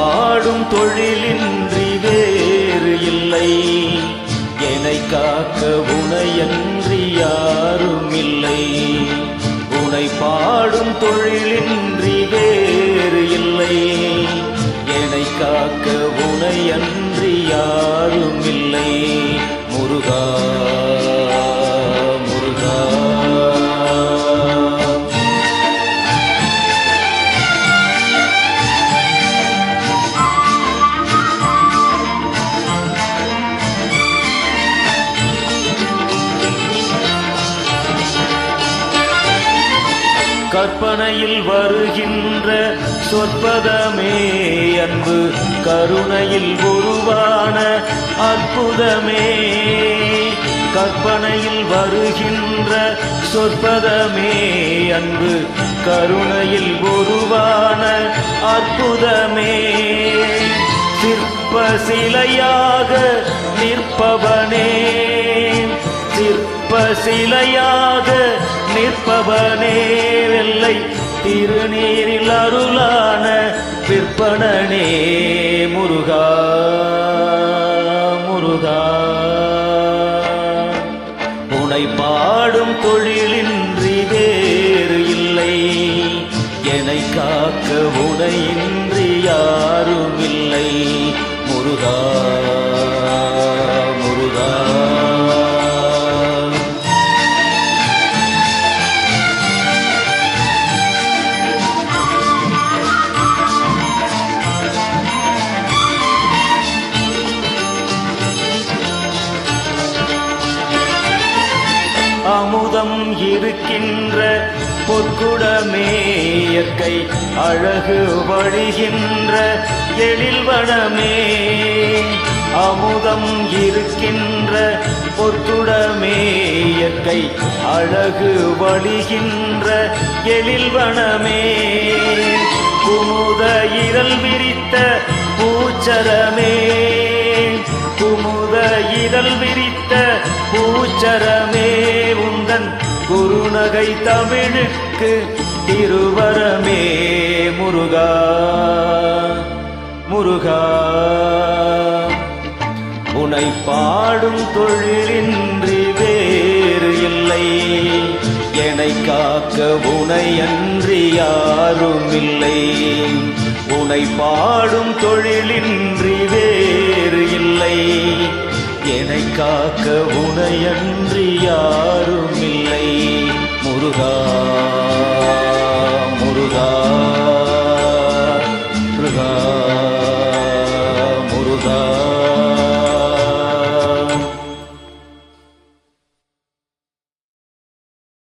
பாடும் தொழிலின்றி வேறு இல்லை. என்னை காக்க உனையன்றி யாரும் இல்லை. உனை பாடும் தொழிலின்றி வேறு இல்லை. என்னை காக்க உனையன்றி யாரும் இல்லை. முருகா முருகா. கற்பனையில் வருகின்ற சொற்பதமே அன்பு, கருணையில் உருவான அற்புதமே. கற்பனையில் வருகின்ற சொற்பதமே அன்பு, கருணையில் உருவான அற்புதமே. சிற்ப சிலையாக நிற்பவனே, சிற்ப சிலையாக நிற்பவனே, வெள்ளை திருநீரில் அருளான விற்பனனே. முருகா முருகா. உனை பாடும் தொழிலின்றி வேறு இல்லை. என்னை காக்க உனையின்றி யாரும் இல்லை. முருகா முருகா. அமுதம் இருக்கின்ற பொற்குடமே, இயற்கை அழகு வழிகின்ற எழில்வனமே. அமுதம் இருக்கின்ற பொற்குடமே, இயற்கை அழகு வழிகின்ற எழில்வனமே. குமுத இதழ் விரித்த பூச்சரமே, குமுத இதழ் விரித்த பூச்சரமே. உந்தன் குருநகை தமிழுக்கு திருவரமே. முருகா முருகா. உனை பாடும் தொழிலின்றி வேறு இல்லை. என்னை காக்க உனையன்றி யாரும் இல்லை. உனை பாடும் தொழிலின்றி வேறு இல்லை. என்னை காக்க உனையன்றி யாரும் இல்லை. முருகா முருகா முருகா முருகா.